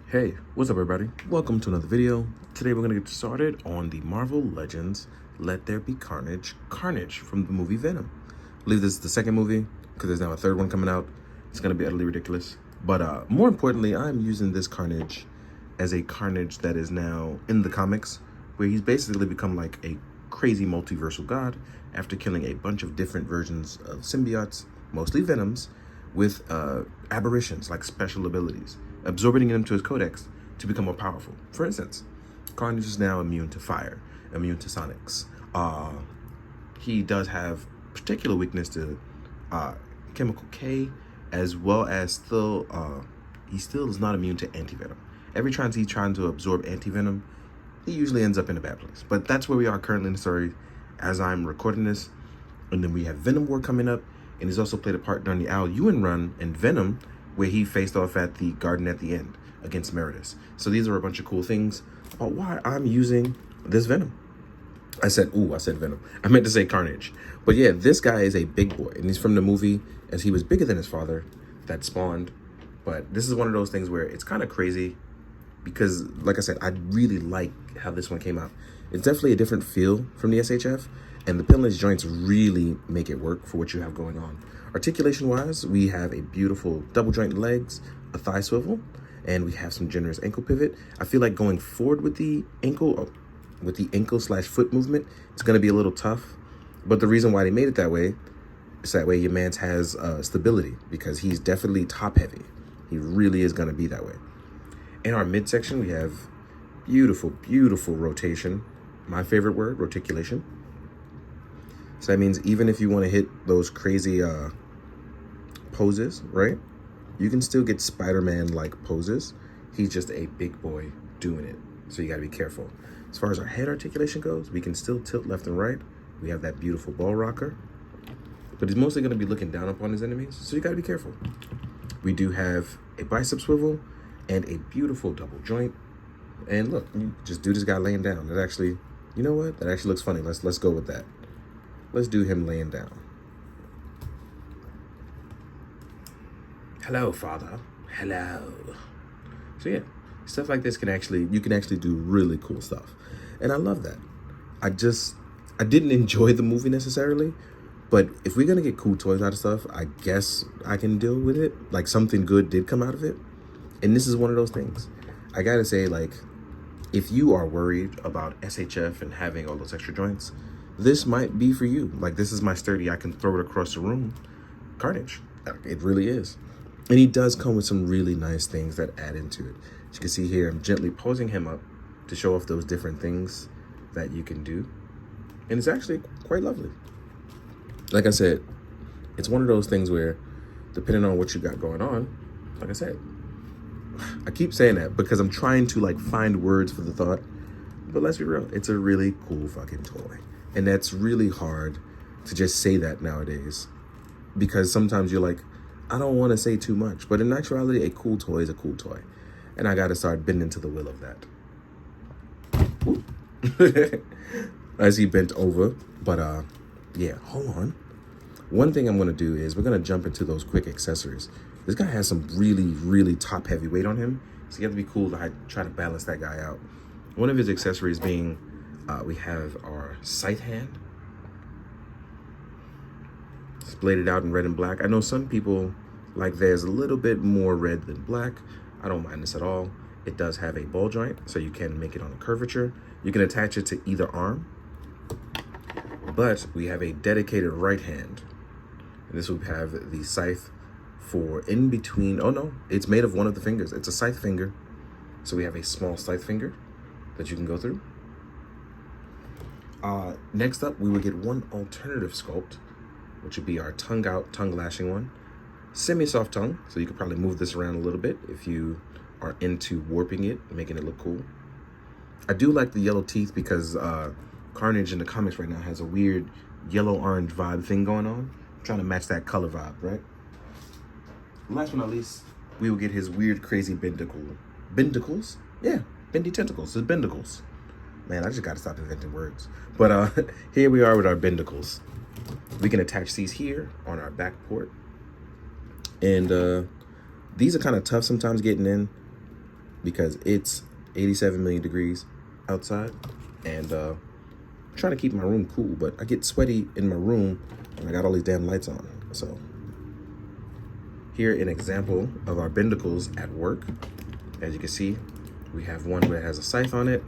Hey, what's up everybody? Welcome to another video. Today we're going to get started on the Marvel Legends Let There Be Carnage from the movie Venom. I believe this is the second movie because there's now a third one coming out. It's going to be utterly ridiculous. But more importantly, I'm using this Carnage as a Carnage that is now in the comics, where he's basically become like a crazy multiversal god after killing a bunch of different versions of symbiotes, mostly Venoms, with aberrations like special abilities, absorbing them into his codex to become more powerful. For instance, Carnage is now immune to fire, immune to sonics. He does have particular weakness to chemical K, as well as he still is not immune to anti-venom. Every time he's trying to absorb anti-venom, he usually ends up in a bad place. But that's where we are currently in the story as I'm recording this. And then we have Venom War coming up, and he's also played a part during the Al Ewing run in Venom, where he faced off at the Garden at the End against Meritus. So these are a bunch of cool things about why I'm using this Venom. I said Venom. I meant to say Carnage. But yeah, this guy is a big boy, and he's from the movie, as he was bigger than his father that spawned. But this is one of those things where it's kind of crazy because, like I said, I really like how this one came out. It's definitely a different feel from the SHF, and the pinless joints really make it work for what you have going on. Articulation-wise, we have a beautiful double joint legs, a thigh swivel, and we have some generous ankle pivot. I feel like going forward with the ankle/foot movement, it's going to be a little tough. But the reason why they made it that way is that way your man has stability, because he's definitely top heavy. He really is going to be that way. In our midsection, we have beautiful, beautiful rotation. My favorite word, reticulation. So that means even if you want to hit those crazy poses, right? You can still get Spider-Man-like poses. He's just a big boy doing it. So you got to be careful. As far as our head articulation goes, we can still tilt left and right. We have that beautiful ball rocker. But he's mostly going to be looking down upon his enemies. So you got to be careful. We do have a bicep swivel and a beautiful double joint. And look, you just do this guy laying down. That actually, you know what? That actually looks funny. Let's go with that. Let's do him laying down. Hello, Father. Hello. So yeah, stuff like this you can actually do really cool stuff. And I love that. I didn't enjoy the movie necessarily, but if we're gonna get cool toys out of stuff, I guess I can deal with it. Like, something good did come out of it. And this is one of those things. I gotta say, like, if you are worried about SHF and having all those extra joints, this might be for you. Like, this is my sturdy, I can throw it across the room Carnage. It really is. And he does come with some really nice things that add into it. As you can see here, I'm gently posing him up to show off those different things that you can do. And it's actually quite lovely. Like I said, it's one of those things where, depending on what you got going on, like I said, I keep saying that because I'm trying to like find words for the thought, but let's be real, it's a really cool fucking toy. And that's really hard to just say that nowadays, because sometimes you're like, I don't want to say too much, but in actuality, a cool toy is a cool toy. And I got to start bending to the will of that. As he bent over. But yeah, hold on. One thing I'm going to do is we're going to jump into those quick accessories. This guy has some really, really top heavy weight on him. So you have to be cool to try to balance that guy out. One of his accessories being, we have our scythe hand. It's bladed out in red and black. I know some people like there's a little bit more red than black. I don't mind this at all. It does have a ball joint, so you can make it on a curvature. You can attach it to either arm. But we have a dedicated right hand. And this will have the scythe for in between. Oh no, it's made of one of the fingers. It's a scythe finger. So we have a small scythe finger that you can go through. Next up, we will get one alternative sculpt, which would be our tongue out, tongue lashing one. Semi-soft tongue, so you could probably move this around a little bit if you are into warping it, making it look cool. I do like the yellow teeth because Carnage in the comics right now has a weird yellow-orange vibe thing going on. I'm trying to match that color vibe, right? Last but not least, we will get his weird, crazy bendicles? Yeah, bendy tentacles, his bendicles. Man, I just got to stop inventing words. But here we are with our bendicles. We can attach these here on our back port. And these are kind of tough sometimes getting in. because it's 87 million degrees outside, and I'm trying to keep my room cool, but I get sweaty in my room and I got all these damn lights on. So here an example of our bindicles at work. As you can see, we have one that has a scythe on it.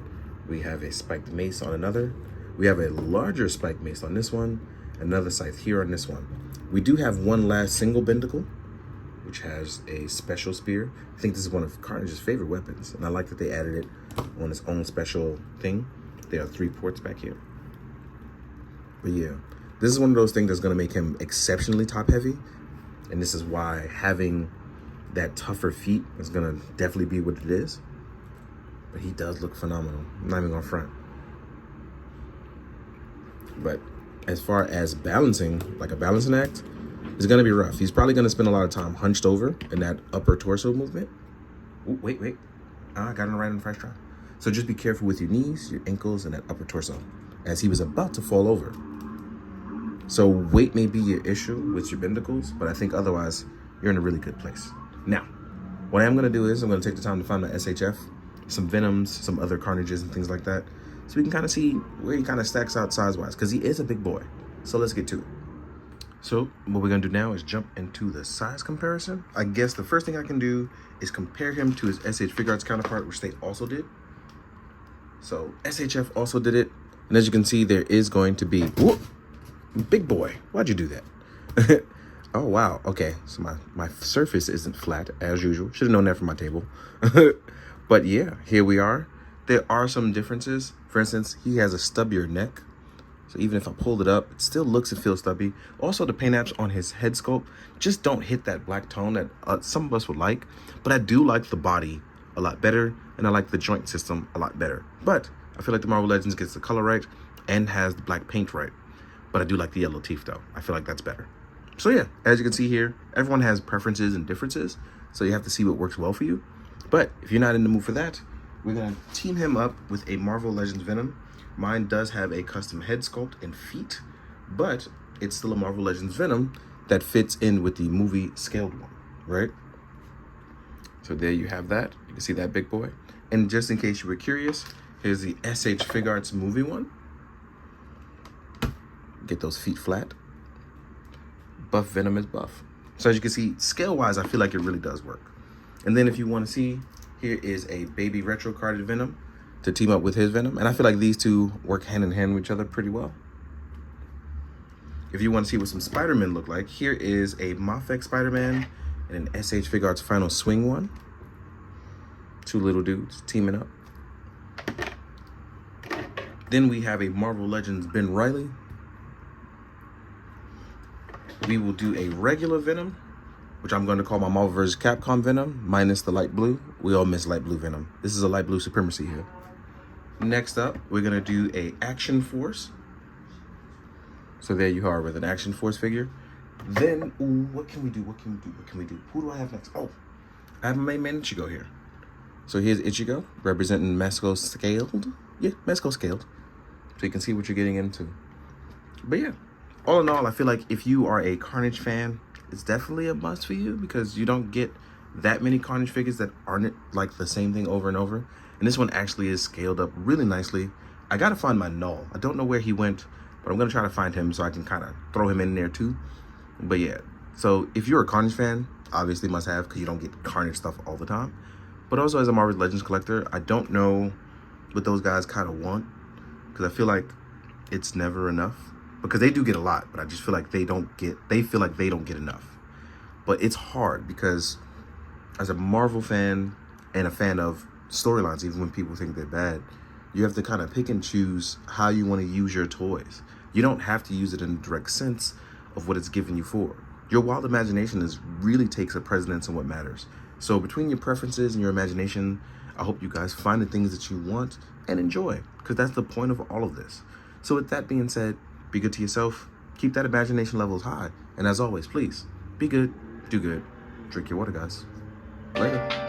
We have a spiked mace on another. We have a larger spiked mace on this one, another scythe here on this one. We do have one last single bindicle, which has a special spear. I think this is one of Carnage's favorite weapons, and I like that they added it on its own special thing. There are 3 ports back here. But yeah, this is one of those things that's gonna make him exceptionally top heavy, and this is why having that tougher feet is gonna definitely be what it is. But he does look phenomenal. I'm not even gonna front. But as far as balancing, like a balancing act, it's gonna be rough. He's probably gonna spend a lot of time hunched over in that upper torso movement. Ooh, wait. I got it right on the first try. So just be careful with your knees, your ankles, and that upper torso, as he was about to fall over. So weight may be your issue with your bindicles, but I think otherwise you're in a really good place. Now, what I'm gonna do is I'm gonna take the time to find my SHF, some Venoms, some other Carnages and things like that, so we can kind of see where he kind of stacks out size-wise, because he is a big boy. So let's get to it. So what we're gonna do now is jump into the size comparison. I guess the first thing I can do is compare him to his SH Figuarts counterpart, which they also did. So SHF also did it, and as you can see, there is going to be, whoop, big boy, why'd you do that? Oh wow, okay, so my surface isn't flat as usual. Should have known that from my table. But yeah, here we are. There are some differences. For instance, he has a stubbier neck. So even if I pulled it up, it still looks and feels stubby. Also, the paint apps on his head sculpt just don't hit that black tone that some of us would like. But I do like the body a lot better, and I like the joint system a lot better. But I feel like the Marvel Legends gets the color right and has the black paint right. But I do like the yellow teeth though. I feel like that's better. So yeah, as you can see here, everyone has preferences and differences. So you have to see what works well for you. But if you're not in the mood for that, we're gonna team him up with a Marvel Legends Venom. Mine does have a custom head sculpt and feet, but it's still a Marvel Legends Venom that fits in with the movie scaled one, right? So there you have that. You can see that big boy. And just in case you were curious, here's the SH Figuarts movie one. Get those feet flat. Buff Venom is buff. So as you can see, scale-wise, I feel like it really does work. And then if you want to see, here is a baby retro carded Venom to team up with his Venom. And I feel like these two work hand in hand with each other pretty well. If you want to see what some Spider-Man look like, here is a Mafex Spider-Man and an SH Figuarts Final Swing one. 2 little dudes teaming up. Then we have a Marvel Legends Ben Reilly. We will do a regular Venom, which I'm going to call my Marvel vs. Capcom Venom, minus the light blue. We all miss light blue Venom. This is a light blue supremacy here. Next up, we're going to do a Action Force. So there you are with an Action Force figure. Then, ooh, what can we do? Who do I have next? Oh, I have my main man Ichigo here. So here's Ichigo, representing Mesco Scaled. Yeah, Mesco Scaled. So you can see what you're getting into. But yeah, all in all, I feel like if you are a Carnage fan, it's definitely a must for you, because you don't get that many Carnage figures that aren't like the same thing over and over. And this one actually is scaled up really nicely. I gotta find my Null. I don't know where he went, but I'm gonna try to find him so I can kind of throw him in there too. But yeah, so if you're a Carnage fan, obviously must have, because you don't get Carnage stuff all the time. But also as a Marvel Legends collector, I don't know what those guys kind of want, because I feel like it's never enough. Because they do get a lot, but I just feel like they feel like they don't get enough. But it's hard, because as a Marvel fan and a fan of storylines, even when people think they're bad, you have to kind of pick and choose how you want to use your toys. You don't have to use it in a direct sense of what it's given you for. Your wild imagination really takes a precedence in what matters. So between your preferences and your imagination, I hope you guys find the things that you want and enjoy, because that's the point of all of this. So with that being said, be good to yourself, keep that imagination levels high, and as always, please, be good, do good, drink your water, guys. Later.